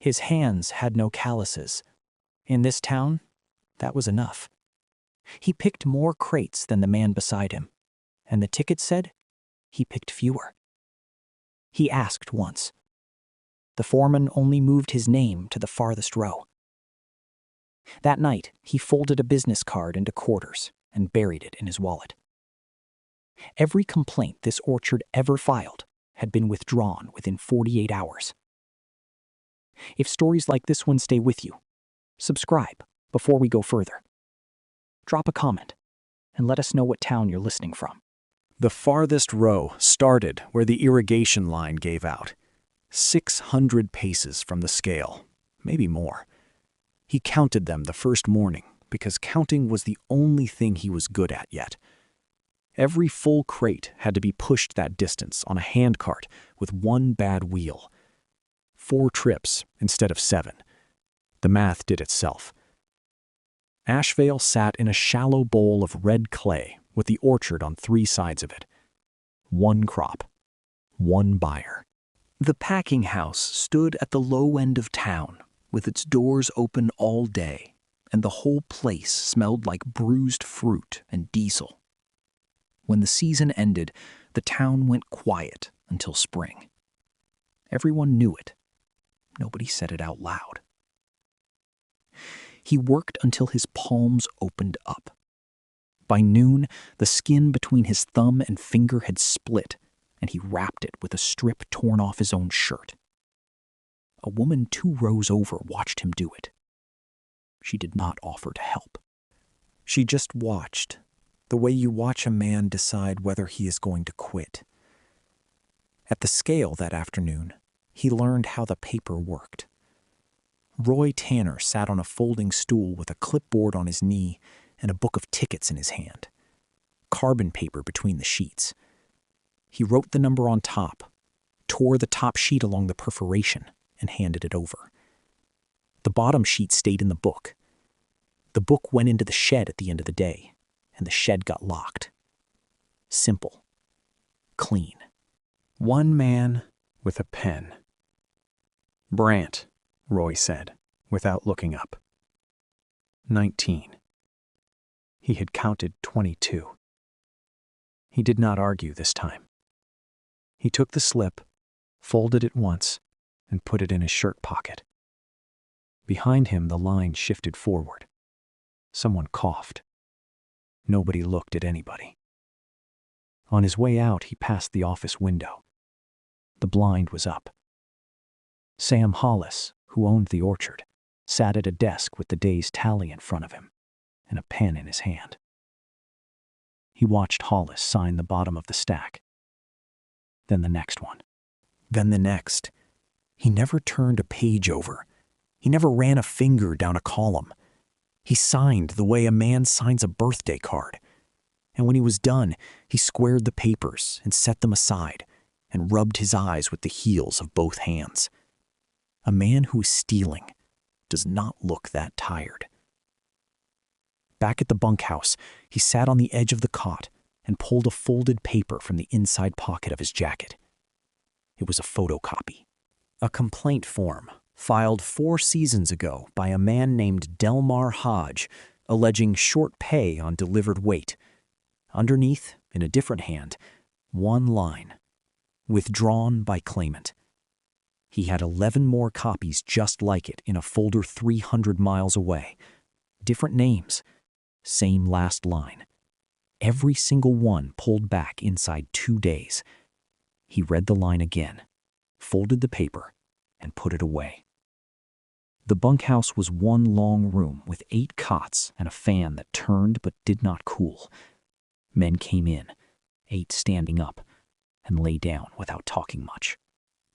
His hands had no calluses. In this town, that was enough. He picked more crates than the man beside him, and the ticket said he picked fewer. He asked once. The foreman only moved his name to the farthest row. That night, he folded a business card into quarters and buried it in his wallet. Every complaint this orchard ever filed had been withdrawn within 48 hours. If stories like this one stay with you, subscribe before we go further. Drop a comment and let us know what town you're listening from. The farthest row started where the irrigation line gave out, 600 paces from the scale, maybe more. He counted them the first morning because counting was the only thing he was good at yet. Every full crate had to be pushed that distance on a handcart with one bad wheel. 4 trips instead of 7. The math did itself. Ashvale sat in a shallow bowl of red clay with the orchard on 3 sides of it. 1 crop, 1 buyer. The packing house stood at the low end of town, with its doors open all day, and the whole place smelled like bruised fruit and diesel. When the season ended, the town went quiet until spring. Everyone knew it. Nobody said it out loud. He worked until his palms opened up. By noon, the skin between his thumb and finger had split, and he wrapped it with a strip torn off his own shirt. A woman 2 rows over watched him do it. She did not offer to help. She just watched, the way you watch a man decide whether he is going to quit. At the scale that afternoon, he learned how the paper worked. Roy Tanner sat on a folding stool with a clipboard on his knee and a book of tickets in his hand, carbon paper between the sheets. He wrote the number on top, tore the top sheet along the perforation, and handed it over. The bottom sheet stayed in the book. The book went into the shed at the end of the day, and the shed got locked. Simple. Clean. 1 man with a pen. Brant, Roy said, without looking up. 19. He had counted 22. He did not argue this time. He took the slip, folded it once, and put it in his shirt pocket. Behind him, the line shifted forward. Someone coughed. Nobody looked at anybody. On his way out, he passed the office window. The blind was up. Sam Hollis, who owned the orchard, sat at a desk with the day's tally in front of him and a pen in his hand. He watched Hollis sign the bottom of the stack. Then the next one. Then the next. He never turned a page over. He never ran a finger down a column. He signed the way a man signs a birthday card. And when he was done, he squared the papers and set them aside and rubbed his eyes with the heels of both hands. A man who is stealing does not look that tired. Back at the bunkhouse, he sat on the edge of the cot and pulled a folded paper from the inside pocket of his jacket. It was a photocopy. A complaint form filed 4 seasons ago by a man named Delmar Hodge, alleging short pay on delivered weight. Underneath, in a different hand, 1 line. Withdrawn by claimant. He had 11 more copies just like it in a folder 300 miles away. Different names. Same last line. Every single one pulled back inside 2 days. He read the line again, folded the paper, and put it away. The bunkhouse was 1 long room with 8 cots and a fan that turned but did not cool. Men came in, 8 standing up, and lay down without talking much.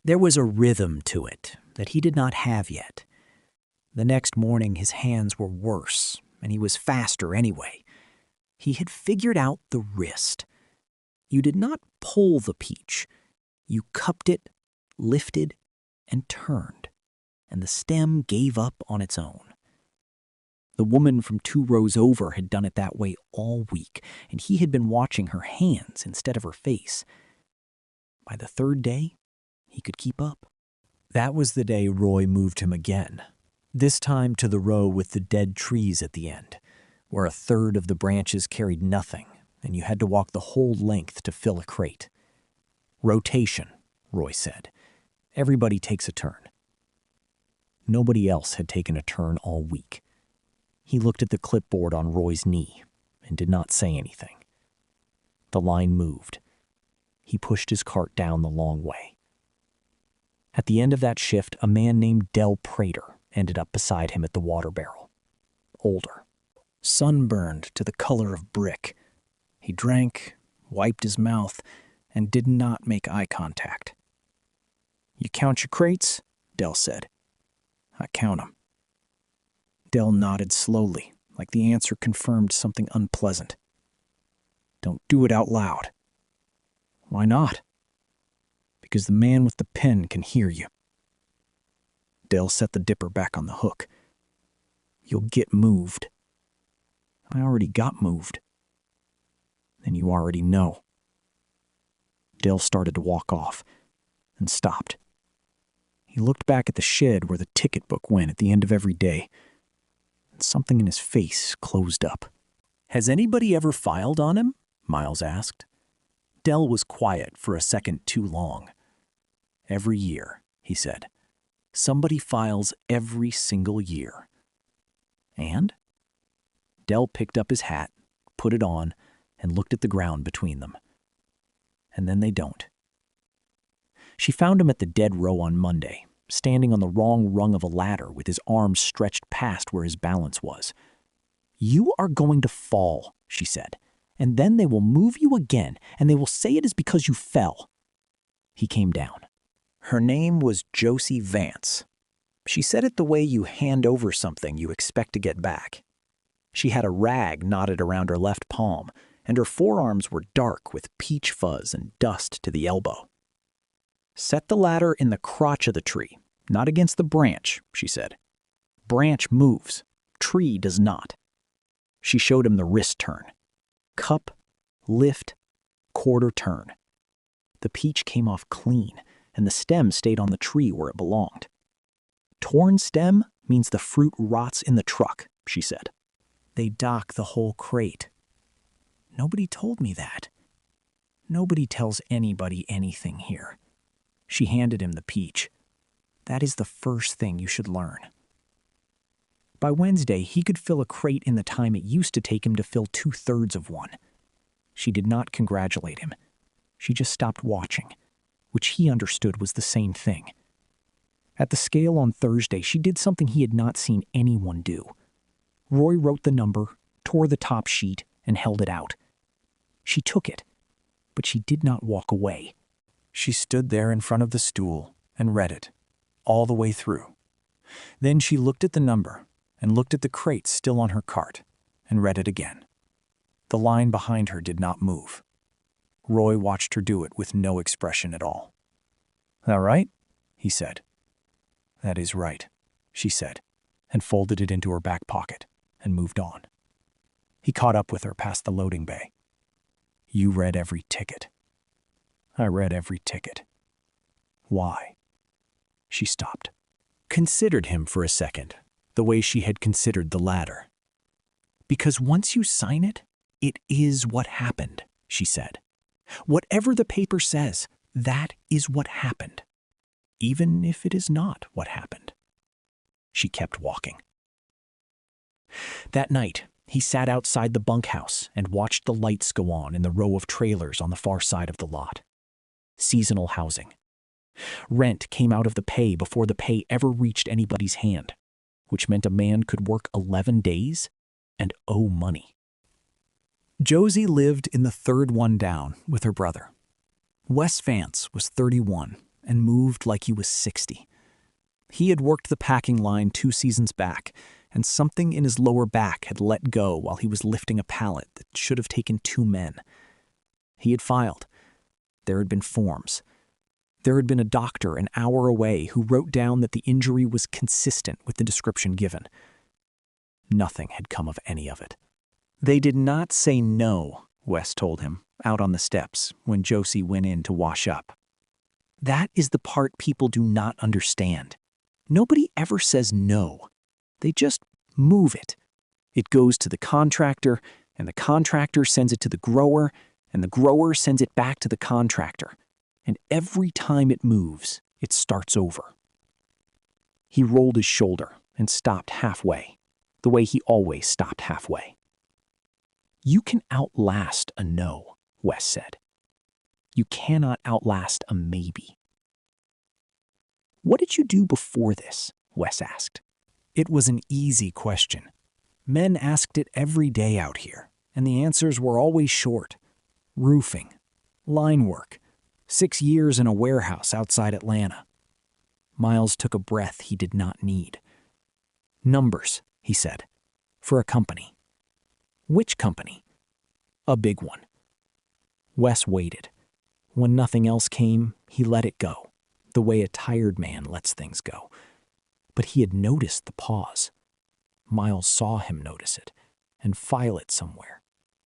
There was a rhythm to it that he did not have yet. The next morning his hands were worse, and he was faster anyway. He had figured out the wrist. You did not pull the peach. You cupped it, lifted, and turned, and the stem gave up on its own. The woman from 2 rows over had done it that way all week, and he had been watching her hands instead of her face. By the 3rd day, he could keep up. That was the day Roy moved him again, this time to the row with the dead trees at the end, where a third of the branches carried nothing, and you had to walk the whole length to fill a crate. Rotation, Roy said. Everybody takes a turn. Nobody else had taken a turn all week. He looked at the clipboard on Roy's knee and did not say anything. The line moved. He pushed his cart down the long way. At the end of that shift, a man named Del Prater ended up beside him at the water barrel. Older, sunburned to the color of brick. He drank, wiped his mouth, and did not make eye contact. "You count your crates?" Del said. "I count 'em." Del nodded slowly, like the answer confirmed something unpleasant. "Don't do it out loud." "Why not?" "Because the man with the pen can hear you." Del set the dipper back on the hook. "You'll get moved." "I already got moved." "Then you already know." Del started to walk off, and stopped. He looked back at the shed where the ticket book went at the end of every day, and something in his face closed up. "Has anybody ever filed on him?" Miles asked. Del was quiet for a second too long. "Every year," he said. "Somebody files every single year." "And?" Del picked up his hat, put it on, and looked at the ground between them. "And then they don't." She found him at the dead row on Monday, standing on the wrong rung of a ladder with his arms stretched past where his balance was. "You are going to fall," she said, "and then they will move you again, and they will say it is because you fell." He came down. Her name was Josie Vance. She said it the way you hand over something you expect to get back. She had a rag knotted around her left palm, and her forearms were dark with peach fuzz and dust to the elbow. "Set the ladder in the crotch of the tree, not against the branch," she said. "Branch moves. Tree does not." She showed him the wrist turn. Cup, lift, quarter turn. The peach came off clean, and the stem stayed on the tree where it belonged. "Torn stem means the fruit rots in the truck," she said. "They dock the whole crate." "Nobody told me that." "Nobody tells anybody anything here." She handed him the peach. "That is the first thing you should learn." By Wednesday, he could fill a crate in the time it used to take him to fill 2/3 of one. She did not congratulate him. She just stopped watching, which he understood was the same thing. At the scale on Thursday, she did something he had not seen anyone do. Roy wrote the number, tore the top sheet, and held it out. She took it, but she did not walk away. She stood there in front of the stool and read it, all the way through. Then she looked at the number and looked at the crate still on her cart and read it again. The line behind her did not move. Roy watched her do it with no expression at all. "That right?" he said. "That is right," she said, and folded it into her back pocket and moved on. He caught up with her past the loading bay. "You read every ticket." "I read every ticket." "Why?" She stopped, considered him for a second, the way she had considered the ladder. "Because once you sign it, it is what happened," she said. "Whatever the paper says, that is what happened, even if it is not what happened." She kept walking. That night, he sat outside the bunkhouse and watched the lights go on in the row of trailers on the far side of the lot. Seasonal housing. Rent came out of the pay before the pay ever reached anybody's hand, which meant a man could work 11 days and owe money. Josie lived in the third one down with her brother. Wes Vance was 31 and moved like he was 60. He had worked the packing line 2 seasons back, and something in his lower back had let go while he was lifting a pallet that should have taken 2 men. He had filed. There had been forms. There had been a doctor an hour away who wrote down that the injury was consistent with the description given. Nothing had come of any of it. They did not say no, Wes told him, out on the steps when Josie went in to wash up. That is the part people do not understand. Nobody ever says no. They just move it. It goes to the contractor, and the contractor sends it to the grower, and the grower sends it back to the contractor. And every time it moves, it starts over. He rolled his shoulder and stopped halfway, the way he always stopped halfway. You can outlast a no, Wes said. You cannot outlast a maybe. What did you do before this? Wes asked. It was an easy question. Men asked it every day out here, and the answers were always short. Roofing, line work, 6 years in a warehouse outside Atlanta. Miles took a breath he did not need. Numbers, he said, for a company. Which company? A big one. Wes waited. When nothing else came, he let it go, the way a tired man lets things go. But he had noticed the pause. Miles saw him notice it and file it somewhere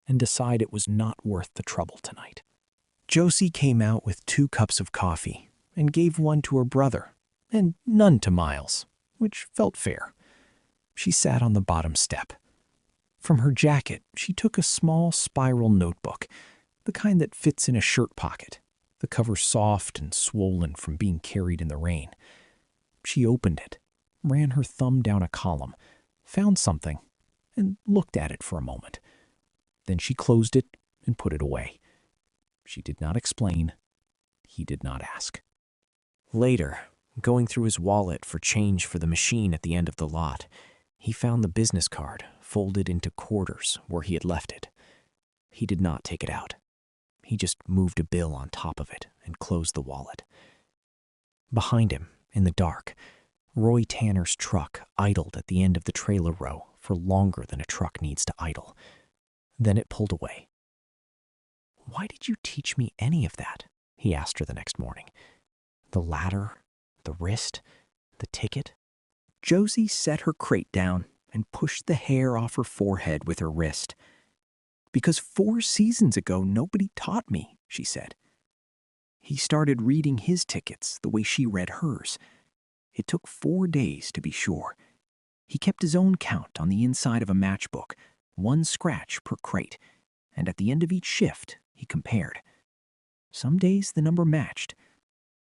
and decide it was not worth the trouble tonight. Josie came out with 2 cups of coffee and gave one to her brother and none to Miles, which felt fair. She sat on the bottom step. From her jacket, she took a small spiral notebook, the kind that fits in a shirt pocket, the cover soft and swollen from being carried in the rain. She opened it, ran her thumb down a column, found something, and looked at it for a moment. Then she closed it and put it away. She did not explain. He did not ask. Later, going through his wallet for change for the machine at the end of the lot, he found the business card folded into quarters where he had left it. He did not take it out. He just moved a bill on top of it and closed the wallet. Behind him, in the dark, Roy Tanner's truck idled at the end of the trailer row for longer than a truck needs to idle. Then it pulled away. "Why did you teach me any of that?" he asked her the next morning. "The ladder, the wrist, the ticket?" Josie set her crate down and pushed the hair off her forehead with her wrist. "Because 4 seasons ago nobody taught me," she said. He started reading his tickets the way she read hers. It took 4 days to be sure. He kept his own count on the inside of a matchbook, 1 scratch per crate, and at the end of each shift, he compared. Some days the number matched.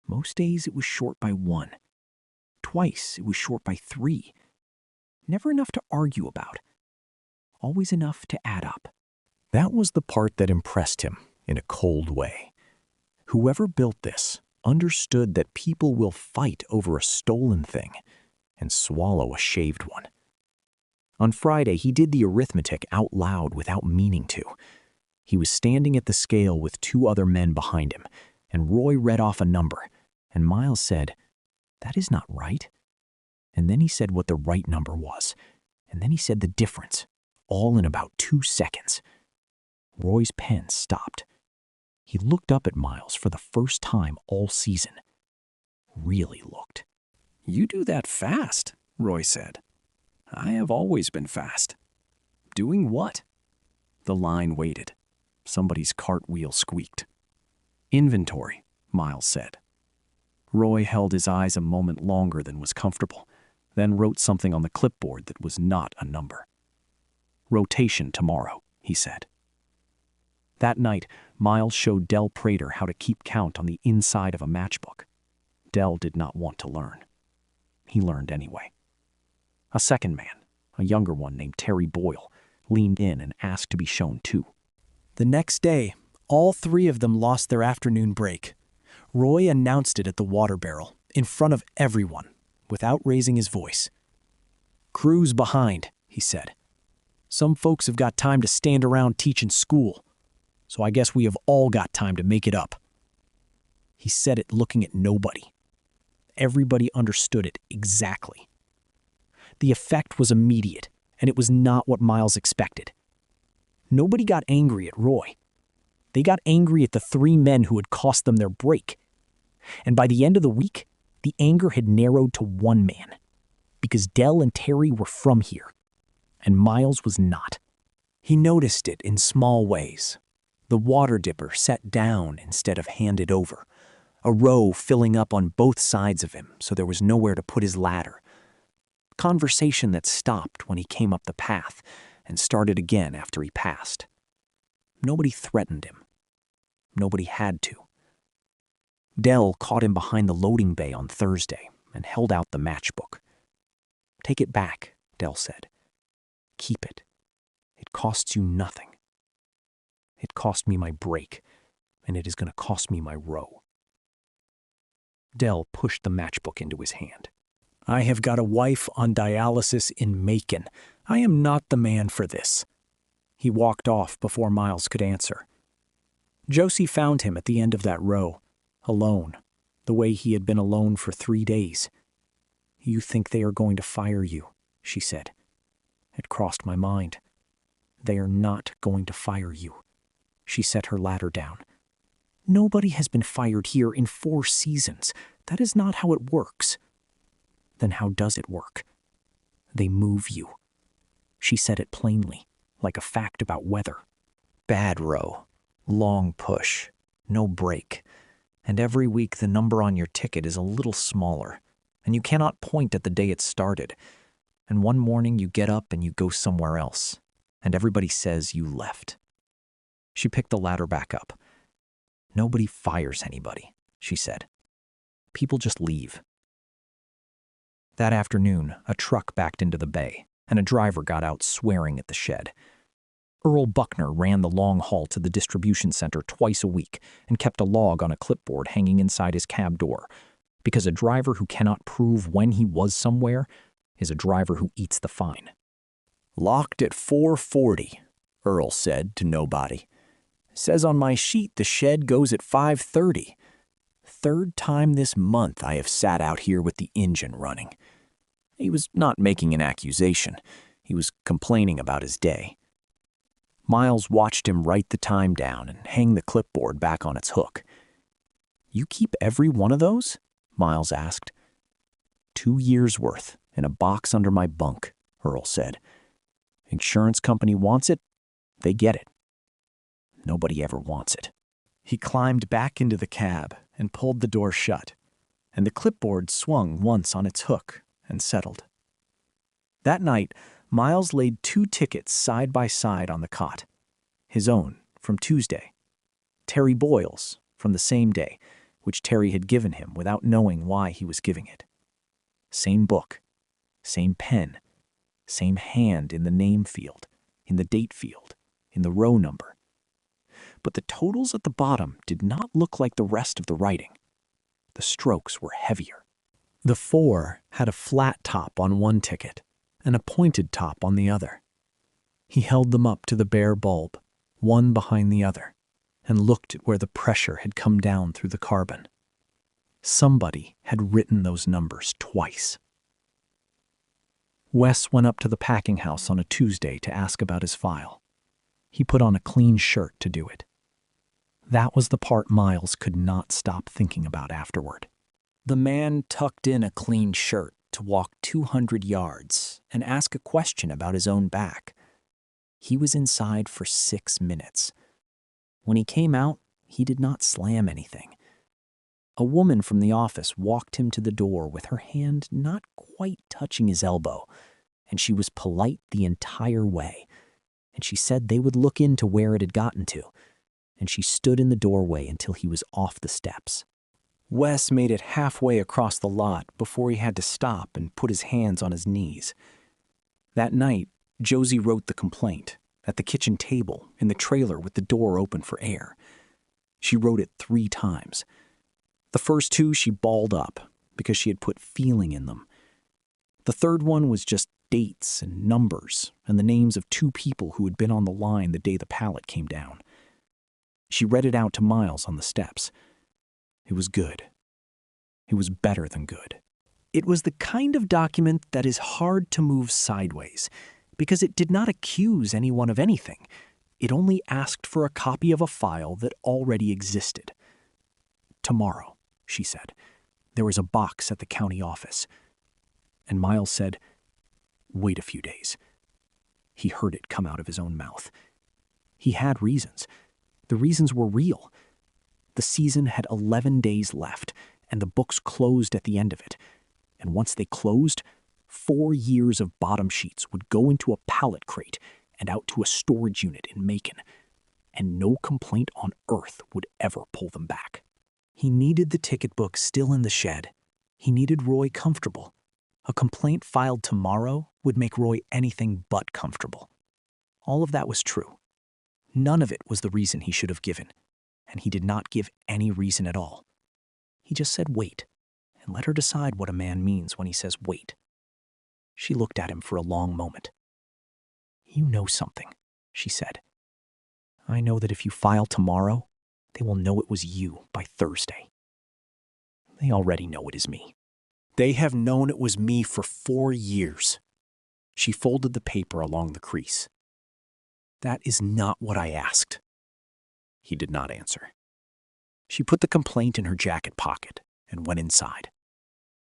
Most days it was short by 1. Twice it was short by 3. Never enough to argue about. Always enough to add up. That was the part that impressed him in a cold way. Whoever built this understood that people will fight over a stolen thing and swallow a shaved one. On Friday, he did the arithmetic out loud without meaning to. He was standing at the scale with 2 other men behind him, and Roy read off a number, and Miles said, "That is not right." And then he said what the right number was, and then he said the difference, all in about 2 seconds. Roy's pen stopped. He looked up at Miles for the first time all season. Really looked. "You do that fast," Roy said. "I have always been fast." "Doing what?" The line waited. Somebody's cartwheel squeaked. "Inventory," Miles said. Roy held his eyes a moment longer than was comfortable, then wrote something on the clipboard that was not a number. "Rotation tomorrow," he said. That night, Miles showed Del Prater how to keep count on the inside of a matchbook. Del did not want to learn. He learned anyway. A second man, a younger one named Terry Boyle, leaned in and asked to be shown too. The next day, all 3 of them lost their afternoon break. Roy announced it at the water barrel, in front of everyone, without raising his voice. "Crew's behind," he said. "Some folks have got time to stand around teaching school, so I guess we have all got time to make it up." He said it looking at nobody. Everybody understood it exactly. The effect was immediate, and it was not what Miles expected. Nobody got angry at Roy. They got angry at the 3 men who had cost them their break. And by the end of the week, the anger had narrowed to 1 man, because Del and Terry were from here, and Miles was not. He noticed it in small ways. The water dipper set down instead of handed over. a row filling up on both sides of him so there was nowhere to put his ladder. Conversation that stopped when he came up the path and started again after he passed. Nobody threatened him. Nobody had to. Dell caught him behind the loading bay on Thursday and held out the matchbook. "Take it back," Dell said. "Keep it. It costs you nothing. It cost me my break, and it is going to cost me my row." Dell pushed the matchbook into his hand. "I have got a wife on dialysis in Macon. I am not the man for this." He walked off before Miles could answer. Josie found him at the end of that row, alone, the way he had been alone for 3 days. "You think they are going to fire you," she said. It crossed my mind. "They are not going to fire you." She set her ladder down. "Nobody has been fired here in 4 seasons. That is not how it works." "Then how does it work?" "They move you." She said it plainly, like a fact about weather. "Bad row, long push, no break, and every week the number on your ticket is a little smaller, and you cannot point at the day it started, and one morning you get up and you go somewhere else, and everybody says you left." She picked the ladder back up. "Nobody fires anybody," she said. "People just leave." That afternoon, a truck backed into the bay, and a driver got out swearing at the shed. Earl Buckner ran the long haul to the distribution center twice a week and kept a log on a clipboard hanging inside his cab door, because a driver who cannot prove when he was somewhere is a driver who eats the fine. "Locked at 4:40, Earl said to nobody. "Says on my sheet the shed goes at 5:30. 3rd time this month I have sat out here with the engine running." He was not making an accusation. He was complaining about his day. Miles watched him write the time down and hang the clipboard back on its hook. "You keep every one of those?" Miles asked. 2 years' worth in a box under my bunk, Earl said. "Insurance company wants it, they get it. Nobody ever wants it." He climbed back into the cab and pulled the door shut, and the clipboard swung once on its hook and settled. That night, Miles laid 2 tickets side by side on the cot. His own, from Tuesday. Terry Boyle's, from the same day, which Terry had given him without knowing why he was giving it. Same book, same pen, same hand in the name field, in the date field, in the row number. But the totals at the bottom did not look like the rest of the writing. The strokes were heavier. The 4 had a flat top on one ticket and a pointed top on the other. He held them up to the bare bulb, one behind the other, and looked at where the pressure had come down through the carbon. Somebody had written those numbers twice. Wes went up to the packing house on a Tuesday to ask about his file. He put on a clean shirt to do it. That was the part Miles could not stop thinking about afterward. The man tucked in a clean shirt to walk 200 yards and ask a question about his own back. He was inside for 6 minutes. When he came out, he did not slam anything. A woman from the office walked him to the door with her hand not quite touching his elbow, and she was polite the entire way. And she said they would look into where it had gotten to, and she stood in the doorway until he was off the steps. Wes made it halfway across the lot before he had to stop and put his hands on his knees. That night, Josie wrote the complaint at the kitchen table in the trailer with the door open for air. She wrote it 3 times. The first 2 she balled up because she had put feeling in them. The third one was just dates and numbers and the names of 2 people who had been on the line the day the pallet came down. She read it out to Miles on the steps. It was good. It was better than good. It was the kind of document that is hard to move sideways because it did not accuse anyone of anything. It only asked for a copy of a file that already existed. "Tomorrow," she said, "there is a box at the county office." And Miles said, "Wait a few days." He heard it come out of his own mouth. He had reasons. The reasons were real. The season had 11 days left, and the books closed at the end of it. And once they closed, 4 years of bottom sheets would go into a pallet crate and out to a storage unit in Macon, and no complaint on earth would ever pull them back. He needed the ticket book still in the shed. He needed Roy comfortable. A complaint filed tomorrow would make Roy anything but comfortable. All of that was true. None of it was the reason he should have given, and he did not give any reason at all. He just said wait, and let her decide what a man means when he says wait. She looked at him for a long moment. "You know something," she said. "I know that if you file tomorrow, they will know it was you by Thursday. They already know it is me. They have known it was me for 4 years." She folded the paper along the crease. "That is not what I asked." He did not answer. She put the complaint in her jacket pocket and went inside.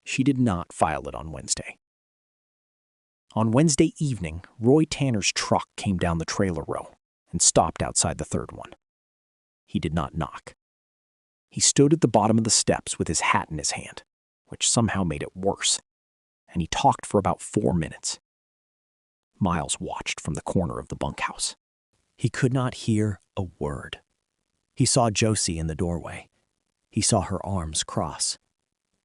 She did not file it on Wednesday. On Wednesday evening, Roy Tanner's truck came down the trailer row and stopped outside the third one. He did not knock. He stood at the bottom of the steps with his hat in his hand, which somehow made it worse, and he talked for about 4 minutes. Miles watched from the corner of the bunkhouse. He could not hear a word. He saw Josie in the doorway. He saw her arms cross.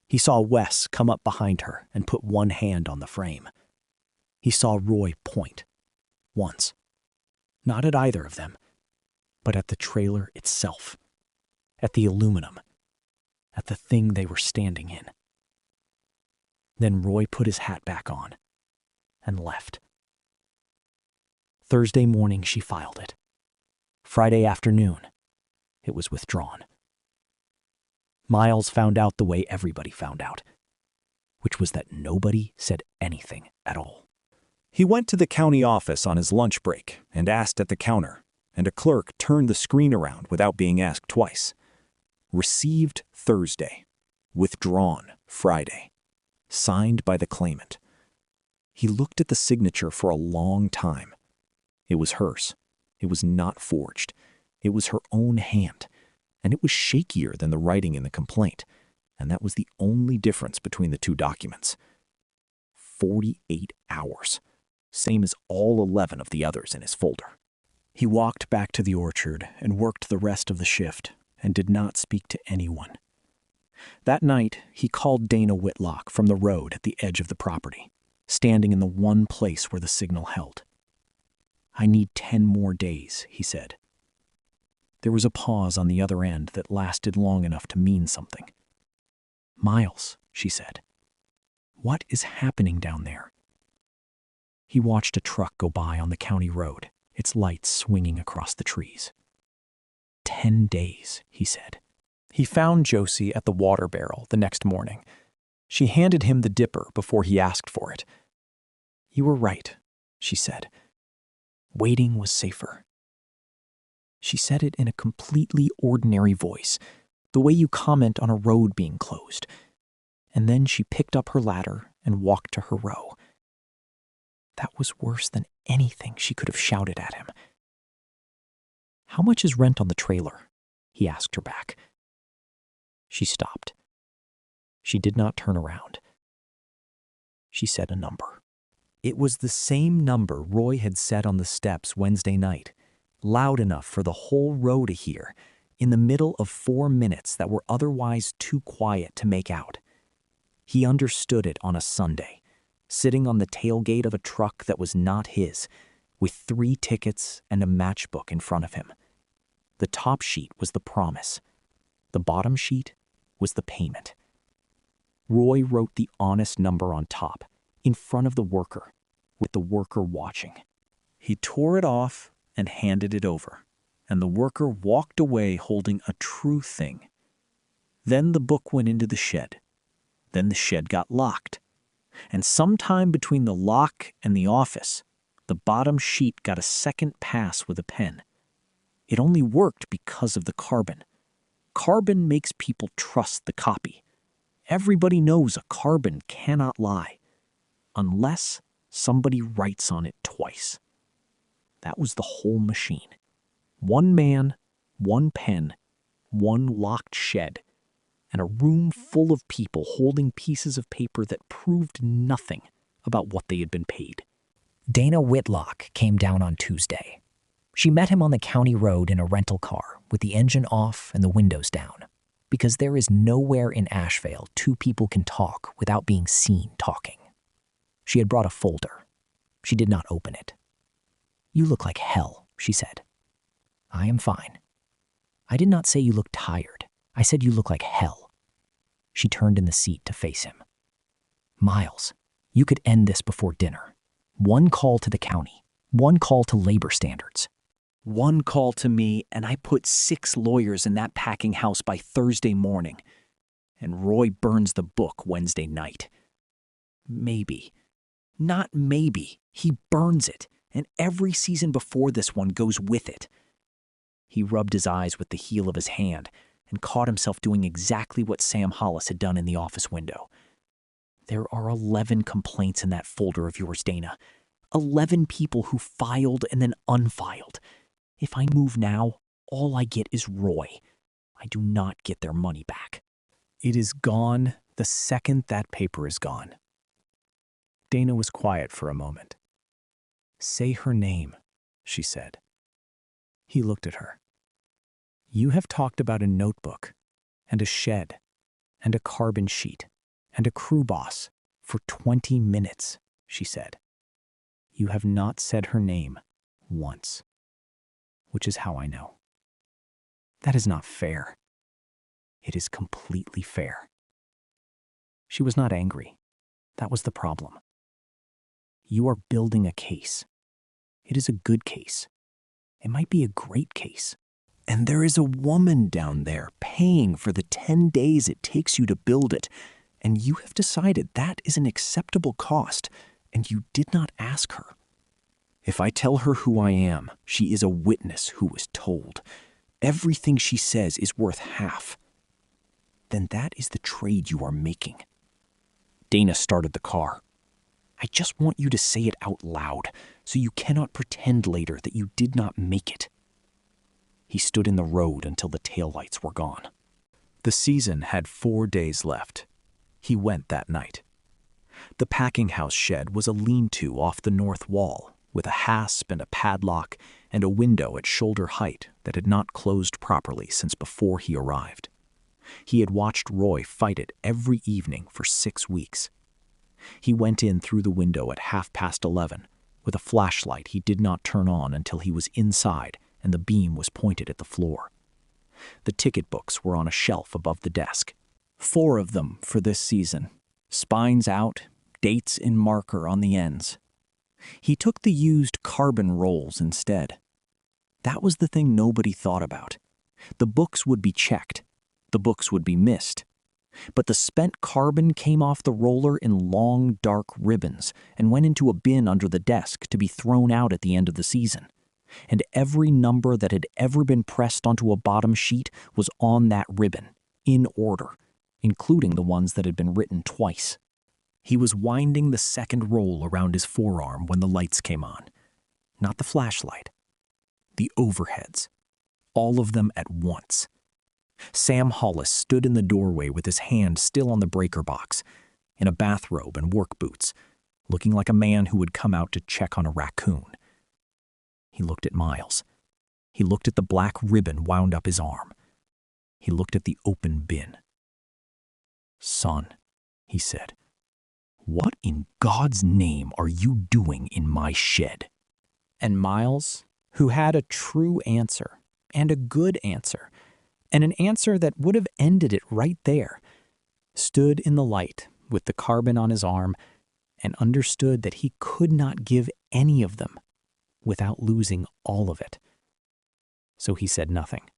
He saw Wes come up behind her and put one hand on the frame. He saw Roy point, once. Not at either of them, but at the trailer itself, at the aluminum, at the thing they were standing in. Then Roy put his hat back on and left. Thursday morning, she filed it. Friday afternoon, it was withdrawn. Miles found out the way everybody found out, which was that nobody said anything at all. He went to the county office on his lunch break and asked at the counter, and a clerk turned the screen around without being asked twice. Received Thursday. Withdrawn Friday. Signed by the claimant. He looked at the signature for a long time. It was hers. It was not forged. It was her own hand, and it was shakier than the writing in the complaint, and that was the only difference between the two documents. 48 hours. Same as all 11 of the others in his folder. He walked back to the orchard and worked the rest of the shift and did not speak to anyone. That night, he called Dana Whitlock from the road at the edge of the property, standing in the one place where the signal held. "I need 10 more days," he said. There was a pause on the other end that lasted long enough to mean something. "Miles," she said, "what is happening down there?" He watched a truck go by on the county road, its lights swinging across the trees. 10 days, he said. He found Josie at the water barrel the next morning. She handed him the dipper before he asked for it. "You were right," she said. "Waiting was safer." She said it in a completely ordinary voice, the way you comment on a road being closed. And then she picked up her ladder and walked to her row. That was worse than anything she could have shouted at him. "How much is rent on the trailer?" he asked her back. She stopped. She did not turn around. She said a number. It was the same number Roy had said on the steps Wednesday night, loud enough for the whole row to hear, in the middle of 4 minutes that were otherwise too quiet to make out. He understood it on a Sunday, sitting on the tailgate of a truck that was not his, with 3 tickets and a matchbook in front of him. The top sheet was the promise. The bottom sheet was the payment. Roy wrote the honest number on top, in front of the worker, with the worker watching. He tore it off and handed it over, and the worker walked away holding a true thing. Then the book went into the shed. Then the shed got locked. And sometime between the lock and the office, the bottom sheet got a second pass with a pen. It only worked because of the carbon. Carbon makes people trust the copy. Everybody knows a carbon cannot lie, unless somebody writes on it twice. That was the whole machine. 1 man, 1 pen, one locked shed, and a room full of people holding pieces of paper that proved nothing about what they had been paid. Dana Whitlock came down on Tuesday. She met him on the county road in a rental car with the engine off and the windows down, because there is nowhere in Asheville two people can talk without being seen talking. She had brought a folder. She did not open it. "You look like hell," she said. "I am fine." "I did not say you look tired. I said you look like hell." She turned in the seat to face him. "Miles, you could end this before dinner. One call to the county. One call to labor standards." One call to me, and I put 6 lawyers in that packing house by Thursday morning. And Roy burns the book Wednesday night. Maybe. Not maybe. He burns it, and every season before this one goes with it. He rubbed his eyes with the heel of his hand and caught himself doing exactly what Sam Hollis had done in the office window. "There are 11 complaints in that folder of yours, Dana. 11 people who filed and then unfiled. If I move now, all I get is Roy. I do not get their money back." "It is gone the second that paper is gone." Dana was quiet for a moment. "Say her name," she said. He looked at her. "You have talked about a notebook, and a shed, and a carbon sheet, and a crew boss for 20 minutes, she said. "You have not said her name once, which is how I know. That is not fair. It is completely fair." She was not angry. That was the problem. "You are building a case. It is a good case. It might be a great case. And there is a woman down there paying for the 10 days it takes you to build it, and you have decided that is an acceptable cost, and you did not ask her. If I tell her who I am, she is a witness who was told. Everything she says is worth half. Then that is the trade you are making." Dana started the car. "I just want you to say it out loud, so you cannot pretend later that you did not make it." He stood in the road until the taillights were gone. The season had 4 days left. He went that night. The packing house shed was a lean-to off the north wall, with a hasp and a padlock and a window at shoulder height that had not closed properly since before he arrived. He had watched Roy fight it every evening for 6 weeks. He went in through the window at 11:30 with a flashlight he did not turn on until he was inside and the beam was pointed at the floor. The ticket books were on a shelf above the desk. 4 of them for this season, spines out, dates in marker on the ends. He took the used carbon rolls instead. That was the thing nobody thought about. The books would be checked. The books would be missed. But the spent carbon came off the roller in long, dark ribbons and went into a bin under the desk to be thrown out at the end of the season. And every number that had ever been pressed onto a bottom sheet was on that ribbon, in order, including the ones that had been written twice. He was winding the second roll around his forearm when the lights came on. Not the flashlight. The overheads. All of them at once. Sam Hollis stood in the doorway with his hand still on the breaker box, in a bathrobe and work boots, looking like a man who would come out to check on a raccoon. He looked at Miles. He looked at the black ribbon wound up his arm. He looked at the open bin. "Son," he said, "what in God's name are you doing in my shed?" And Miles, who had a true answer, and a good answer, and an answer that would have ended it right there, stood in the light with the carbon on his arm and understood that he could not give any of them without losing all of it. So he said nothing.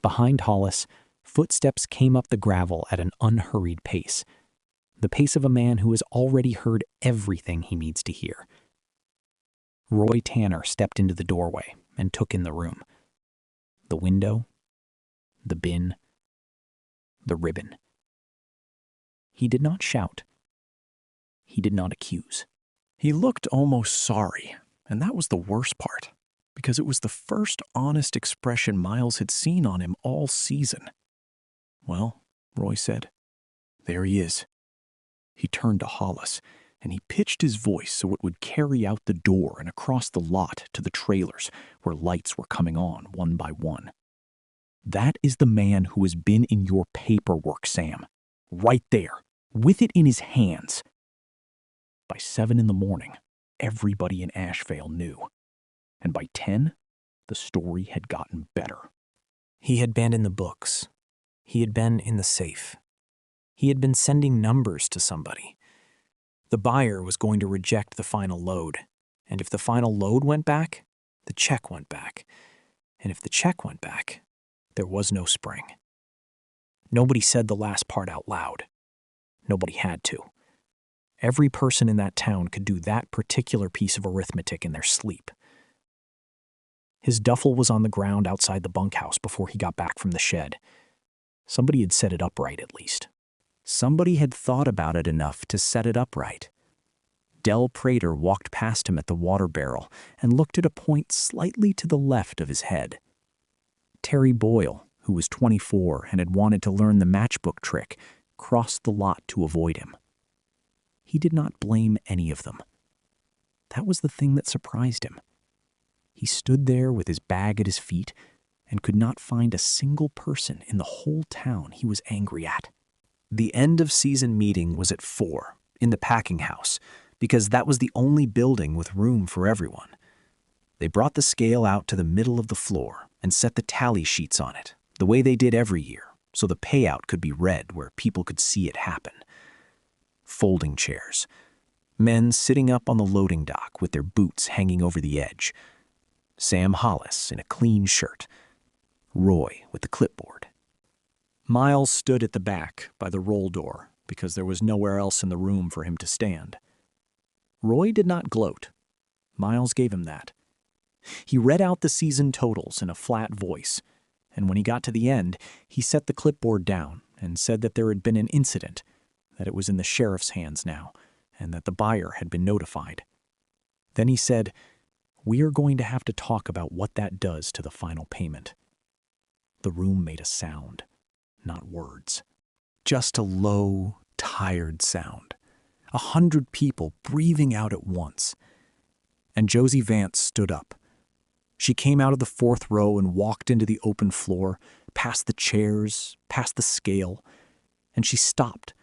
Behind Hollis, footsteps came up the gravel at an unhurried pace, the pace of a man who has already heard everything he needs to hear. Roy Tanner stepped into the doorway and took in the room. The window, the bin, the ribbon. He did not shout. He did not accuse. He looked almost sorry, and that was the worst part. because it was the first honest expression Miles had seen on him all season. "Well," Roy said, "there he is." He turned to Hollis, and he pitched his voice so it would carry out the door and across the lot to the trailers where lights were coming on one by one. "That is the man who has been in your paperwork, Sam. Right there, with it in his hands." By 7 in the morning, everybody in Asheville knew. And by 10, the story had gotten better. He had been in the books. He had been in the safe. He had been sending numbers to somebody. The buyer was going to reject the final load, and if the final load went back, the check went back. And if the check went back, there was no spring. Nobody said the last part out loud. Nobody had to. Every person in that town could do that particular piece of arithmetic in their sleep. His duffel was on the ground outside the bunkhouse before he got back from the shed. Somebody had set it upright, at least. Somebody had thought about it enough to set it upright. Del Prater walked past him at the water barrel and looked at a point slightly to the left of his head. Terry Boyle, who was 24 and had wanted to learn the matchbook trick, crossed the lot to avoid him. He did not blame any of them. That was the thing that surprised him. He stood there with his bag at his feet and could not find a single person in the whole town he was angry at. The end-of-season meeting was at 4 in the packing house because that was the only building with room for everyone. They brought the scale out to the middle of the floor and set the tally sheets on it, the way they did every year, so the payout could be read where people could see it happen. Folding chairs. Men sitting up on the loading dock with their boots hanging over the edge. Sam Hollis in a clean shirt. Roy with the clipboard. Miles stood at the back by the roll door because there was nowhere else in the room for him to stand. Roy did not gloat. Miles gave him that. He read out the season totals in a flat voice, and when he got to the end, he set the clipboard down and said that there had been an incident, that it was in the sheriff's hands now, and that the buyer had been notified. Then he said, "We are going to have to talk about what that does to the final payment." The room made a sound, not words. Just a low, tired sound. 100 people breathing out at once. And Josie Vance stood up. She came out of the 4th row and walked into the open floor, past the chairs, past the scale, and she stopped.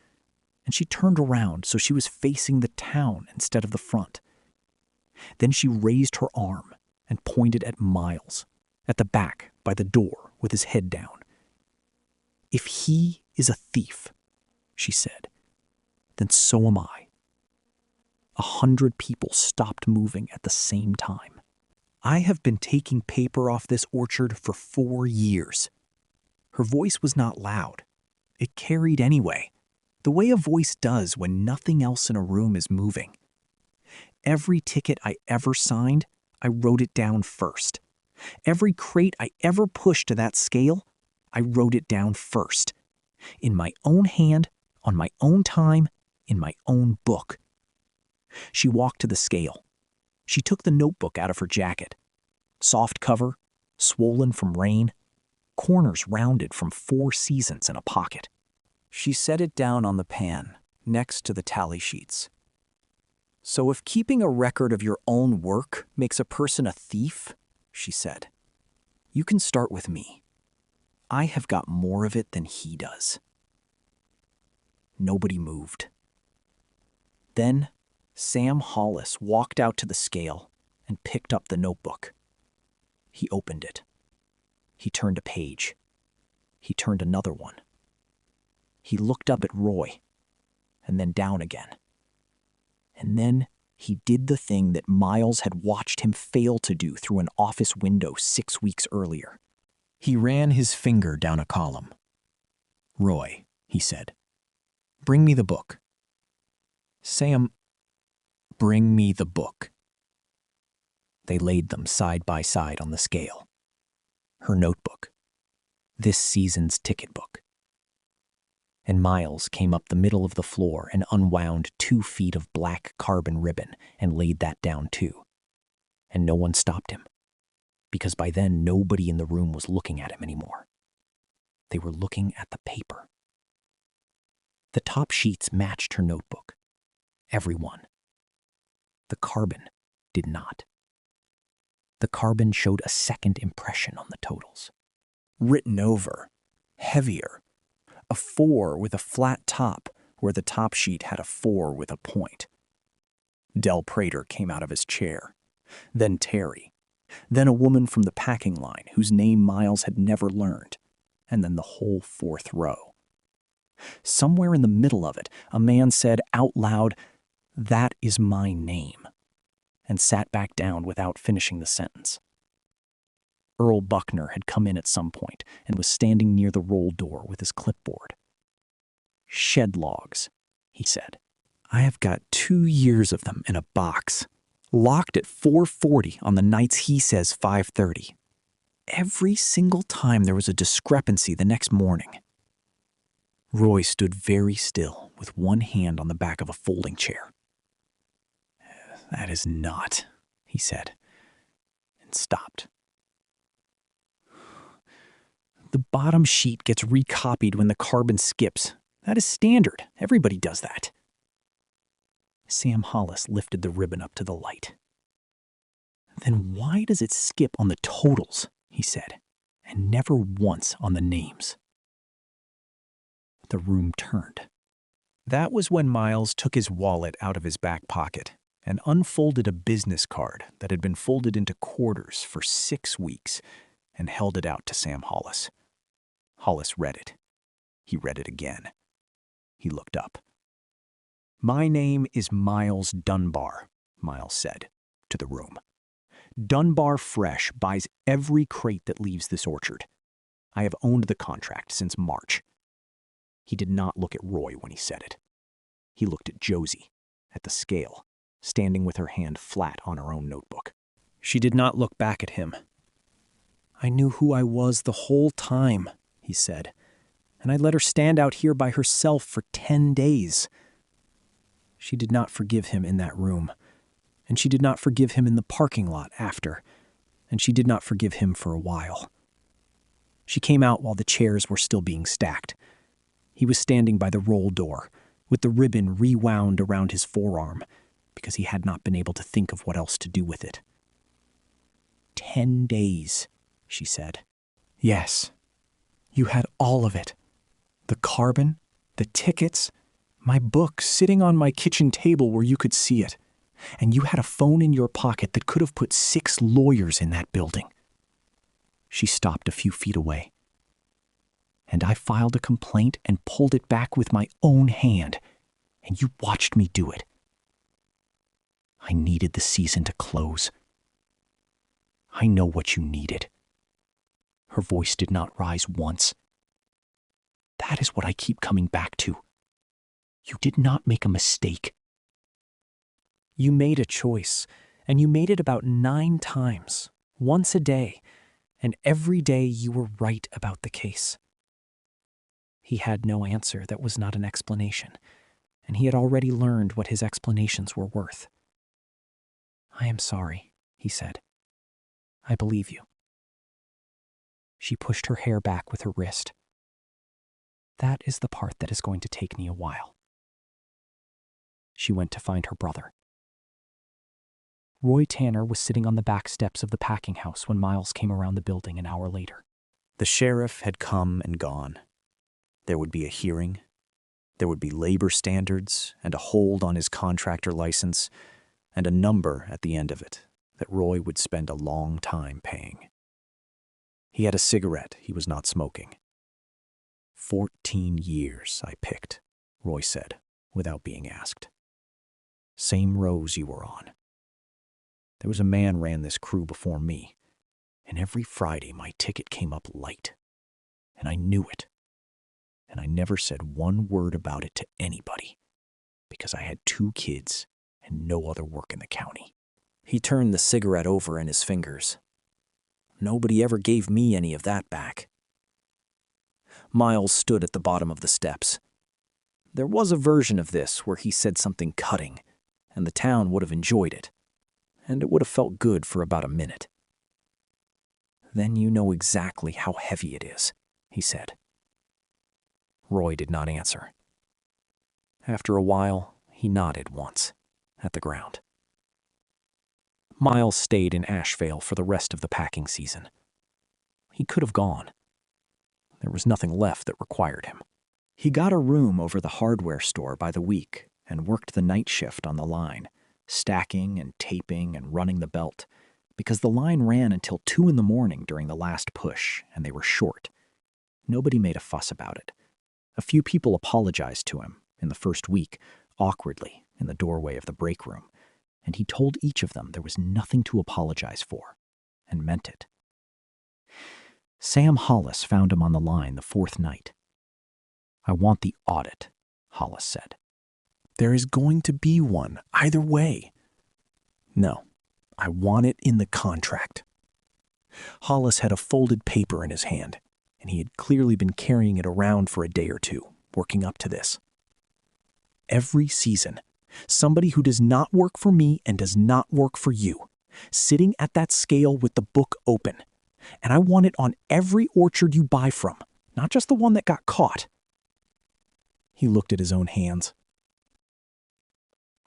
And she turned around so she was facing the town instead of the front. Then she raised her arm and pointed at Miles, at the back by the door with his head down. "If he is a thief," she said, "then so am I." 100 people stopped moving at the same time. "I have been taking paper off this orchard for 4 years." Her voice was not loud. It carried anyway, the way a voice does when nothing else in a room is moving. "Every ticket I ever signed, I wrote it down first. Every crate I ever pushed to that scale, I wrote it down first. In my own hand, on my own time, in my own book." She walked to the scale. She took the notebook out of her jacket. Soft cover, swollen from rain, corners rounded from 4 seasons in a pocket. She set it down on the pan, next to the tally sheets. "So if keeping a record of your own work makes a person a thief," she said, "you can start with me. I have got more of it than he does." Nobody moved. Then Sam Hollis walked out to the scale and picked up the notebook. He opened it. He turned a page. He turned another one. He looked up at Roy, and then down again. And then he did the thing that Miles had watched him fail to do through an office window 6 weeks earlier. He ran his finger down a column. "Roy," he said, "bring me the book." "Sam, bring me the book." They laid them side by side on the scale. Her notebook. This season's ticket book. And Miles came up the middle of the floor and unwound 2 feet of black carbon ribbon and laid that down too. And no one stopped him. because by then nobody in the room was looking at him anymore. They were looking at the paper. The top sheets matched her notebook. Every one. The carbon did not. The carbon showed a second impression on the totals. Written over, heavier, a 4 with a flat top where the top sheet had a 4 with a point. Del Prater came out of his chair, then Terry, then a woman from the packing line whose name Miles had never learned, and then the whole fourth row. Somewhere in the middle of it, a man said out loud, "That is my name," and sat back down without finishing the sentence. Earl Buckner had come in at some point and was standing near the roll door with his clipboard. "Shed logs," he said. "I have got 2 years of them in a box, locked at 4:40 on the nights he says 5:30. Every single time there was a discrepancy the next morning." Roy stood very still with one hand on the back of a folding chair. "That is not," he said, and stopped. "The bottom sheet gets recopied when the carbon skips. That is standard. Everybody does that." Sam Hollis lifted the ribbon up to the light. "Then why does it skip on the totals?" he said, "and never once on the names?" The room turned. That was when Miles took his wallet out of his back pocket and unfolded a business card that had been folded into quarters for 6 weeks and held it out to Sam Hollis. Hollis read it. He read it again. He looked up. "My name is Miles Dunbar," Miles said to the room. "Dunbar Fresh buys every crate that leaves this orchard. I have owned the contract since March." He did not look at Roy when he said it. He looked at Josie, at the scale, standing with her hand flat on her own notebook. She did not look back at him. "I knew who I was the whole time," he said, "and I let her stand out here by herself for 10 days. She did not forgive him in that room, and she did not forgive him in the parking lot after, and she did not forgive him for a while. She came out while the chairs were still being stacked. He was standing by the roll door, with the ribbon rewound around his forearm, because he had not been able to think of what else to do with it. 10 days, she said. "Yes. You had all of it. The carbon, the tickets, my book sitting on my kitchen table where you could see it. And you had a phone in your pocket that could have put 6 lawyers in that building." She stopped a few feet away. "And I filed a complaint and pulled it back with my own hand, and you watched me do it. I needed the season to close. I know what you needed." Her voice did not rise once. "That is what I keep coming back to. You did not make a mistake. You made a choice, and you made it about 9 times, once a day, and every day you were right about the case." He had no answer that was not an explanation, and he had already learned what his explanations were worth. "I am sorry," he said. "I believe you." She pushed her hair back with her wrist. "That is the part that is going to take me a while." She went to find her brother. Roy Tanner was sitting on the back steps of the packing house when Miles came around the building an hour later. The sheriff had come and gone. There would be a hearing. There would be labor standards and a hold on his contractor license and a number at the end of it that Roy would spend a long time paying. He had a cigarette he was not smoking. 14 years I picked, Roy said, without being asked. Same rows you were on. There was a man ran this crew before me, and every Friday my ticket came up light. And I knew it. And I never said one word about it to anybody, because I had 2 kids and no other work in the county. He turned the cigarette over in his fingers. Nobody ever gave me any of that back. Miles stood at the bottom of the steps. There was a version of this where he said something cutting, and the town would have enjoyed it, and it would have felt good for about a minute. Then you know exactly how heavy it is, he said. Roy did not answer. After a while, he nodded once, at the ground. Miles stayed in Ashevale for the rest of the packing season. He could have gone. There was nothing left that required him. He got a room over the hardware store by the week and worked the night shift on the line, stacking and taping and running the belt, because the line ran until 2 a.m. during the last push, and they were short. Nobody made a fuss about it. A few people apologized to him in the first week, awkwardly, in the doorway of the break room, and he told each of them there was nothing to apologize for, and meant it. Sam Hollis found him on the line the 4th night. "I want the audit," Hollis said. "There is going to be one, either way." "No, I want it in the contract." Hollis had a folded paper in his hand, and he had clearly been carrying it around for a day or two, working up to this. "Every season, somebody who does not work for me and does not work for you, sitting at that scale with the book open. And I want it on every orchard you buy from, not just the one that got caught." He looked at his own hands.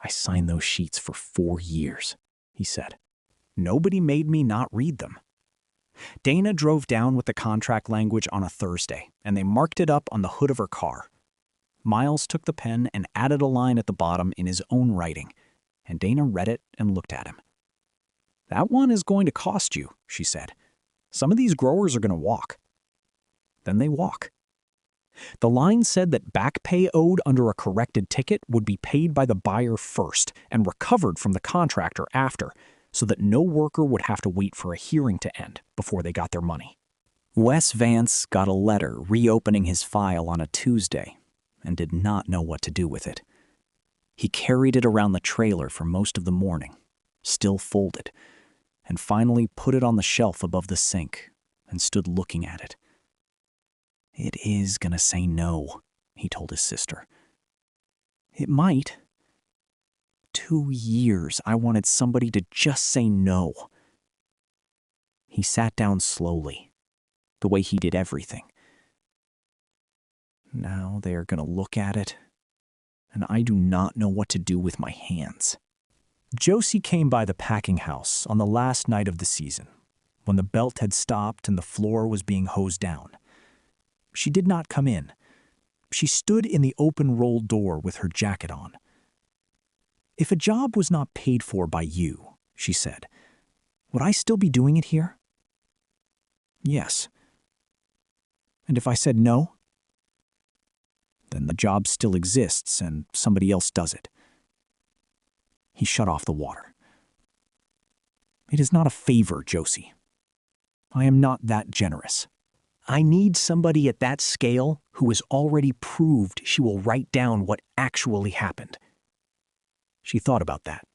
"I signed those sheets for 4 years, he said. "Nobody made me not read them." Dana drove down with the contract language on a Thursday, and they marked it up on the hood of her car. Miles took the pen and added a line at the bottom in his own writing, and Dana read it and looked at him. "That one is going to cost you," she said. "Some of these growers are going to walk." Then they walk. The line said that back pay owed under a corrected ticket would be paid by the buyer first and recovered from the contractor after, so that no worker would have to wait for a hearing to end before they got their money. Wes Vance got a letter reopening his file on a Tuesday and did not know what to do with it. He carried it around the trailer for most of the morning, still folded, and finally put it on the shelf above the sink and stood looking at it. "It is gonna say no," he told his sister. "It might. 2 years I wanted somebody to just say no." He sat down slowly, the way he did everything. Now they are gonna look at it, and I do not know what to do with my hands. Josie came by the packing house on the last night of the season, when the belt had stopped and the floor was being hosed down. She did not come in. She stood in the open roll door with her jacket on. "If a job was not paid for by you," she said, "would I still be doing it here?" "Yes." "And if I said no?" "Then the job still exists and somebody else does it." He shut off the water. "It is not a favor, Josie. I am not that generous. I need somebody at that scale who has already proved she will write down what actually happened." She thought about that.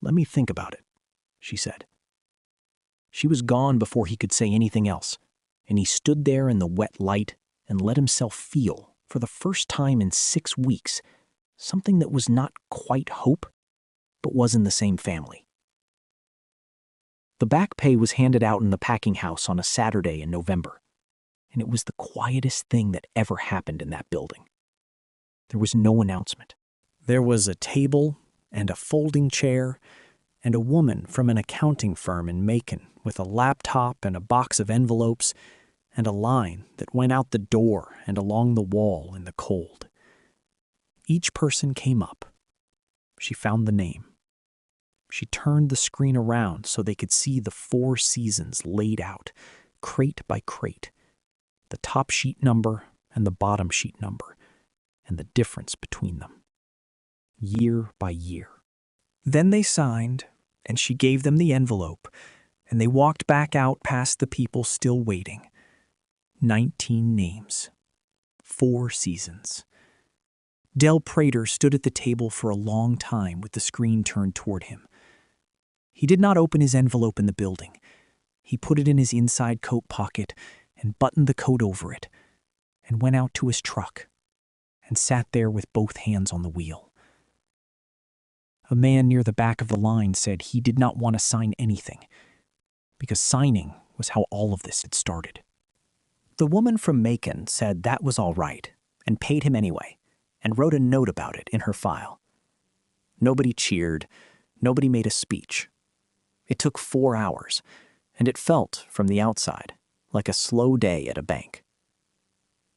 "Let me think about it," she said. She was gone before he could say anything else, and he stood there in the wet light and let himself feel, for the first time in 6 weeks, something that was not quite hope, but was in the same family. The back pay was handed out in the packing house on a Saturday in November, and it was the quietest thing that ever happened in that building. There was no announcement. There was a table and a folding chair and a woman from an accounting firm in Macon with a laptop and a box of envelopes and a line that went out the door and along the wall in the cold. Each person came up. She found the name. She turned the screen around so they could see the 4 seasons laid out, crate by crate, the top sheet number and the bottom sheet number, and the difference between them, year by year. Then they signed, and she gave them the envelope, and they walked back out past the people still waiting. 19 names, 4 seasons. Del Prater stood at the table for a long time with the screen turned toward him. He did not open his envelope in the building. He put it in his inside coat pocket and buttoned the coat over it, and went out to his truck and sat there with both hands on the wheel. A man near the back of the line said he did not want to sign anything, because signing was how all of this had started. The woman from Macon said that was all right and paid him anyway, and wrote a note about it in her file. Nobody cheered, nobody made a speech. It took 4 hours, and it felt, from the outside, like a slow day at a bank.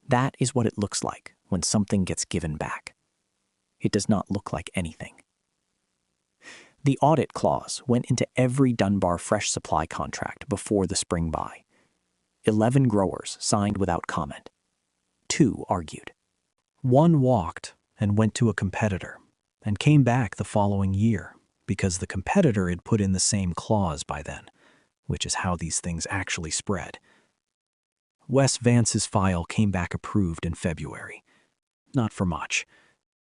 That is what it looks like when something gets given back. It does not look like anything. The audit clause went into every Dunbar fresh supply contract before the spring buy. 11 growers signed without comment. 2 argued. 1 walked and went to a competitor and came back the following year because the competitor had put in the same clause by then, which is how these things actually spread. Wes Vance's file came back approved in February. Not for much.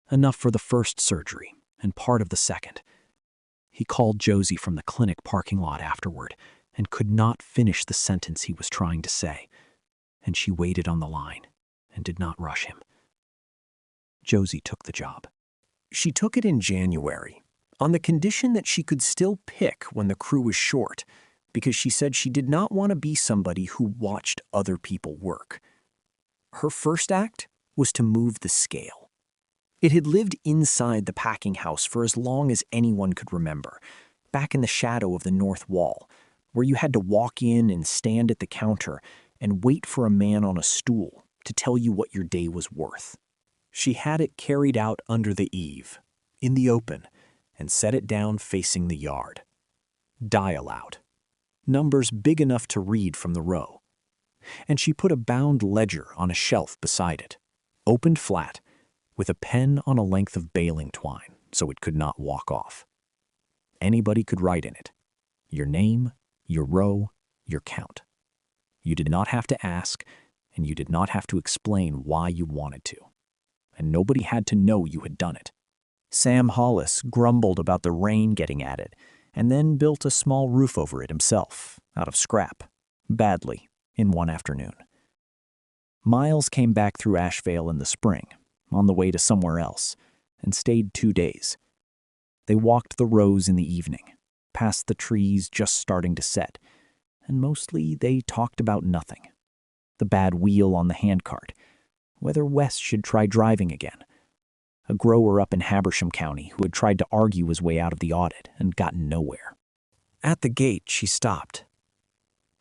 Enough for the first surgery and part of the second. He called Josie from the clinic parking lot afterward and could not finish the sentence he was trying to say, and she waited on the line and did not rush him. Josie took the job. She took it in January, on the condition that she could still pick when the crew was short, because she said she did not want to be somebody who watched other people work. Her first act was to move the scale. It had lived inside the packing house for as long as anyone could remember, back in the shadow of the north wall, where you had to walk in and stand at the counter and wait for a man on a stool to tell you what your day was worth. She had it carried out under the eave, in the open, and set it down facing the yard. Dial out. Numbers big enough to read from the row. And she put a bound ledger on a shelf beside it, opened flat, with a pen on a length of baling twine so it could not walk off. Anybody could write in it. Your name, your row, your count. You did not have to ask, and you did not have to explain why you wanted to. And nobody had to know you had done it. Sam Hollis grumbled about the rain getting at it, and then built a small roof over it himself, out of scrap, badly, in one afternoon. Miles came back through Asheville in the spring, on the way to somewhere else, and stayed 2 days. They walked the rows in the evening, past the trees just starting to set, and mostly they talked about nothing. The bad wheel on the handcart, whether Wes should try driving again. A grower up in Habersham County who had tried to argue his way out of the audit and gotten nowhere. At the gate, she stopped.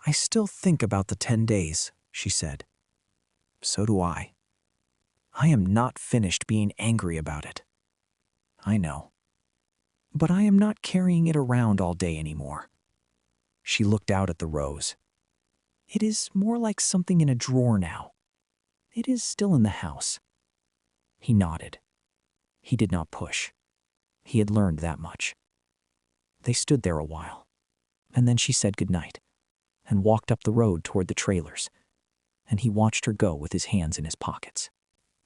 "I still think about the 10 days, she said. "So do I. I am not finished being angry about it. I know. But I am not carrying it around all day anymore." She looked out at the rows. "It is more like something in a drawer now. It is still in the house." He nodded. He did not push. He had learned that much. They stood there a while, and then she said goodnight and walked up the road toward the trailers, and he watched her go with his hands in his pockets.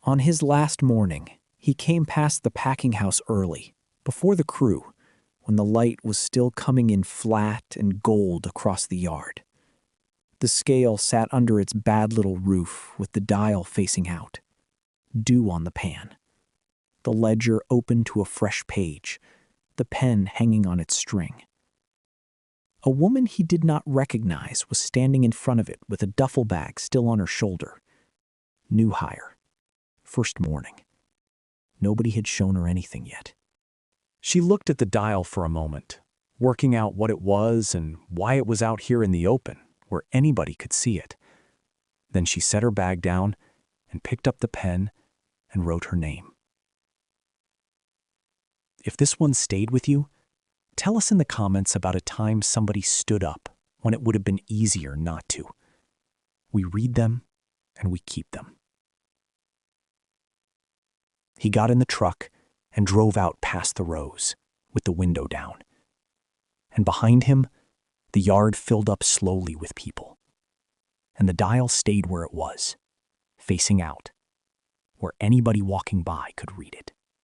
On his last morning, he came past the packing house early, before the crew, when the light was still coming in flat and gold across the yard. The scale sat under its bad little roof with the dial facing out. Dew on the pan. The ledger open to a fresh page, the pen hanging on its string. A woman he did not recognize was standing in front of it with a duffel bag still on her shoulder. New hire. First morning. Nobody had shown her anything yet. She looked at the dial for a moment, working out what it was and why it was out here in the open, where anybody could see it. Then she set her bag down and picked up the pen and wrote her name. If this one stayed with you, tell us in the comments about a time somebody stood up when it would have been easier not to. We read them and we keep them. He got in the truck and drove out past the rows, with the window down. And behind him, the yard filled up slowly with people. And the dial stayed where it was, facing out, where anybody walking by could read it.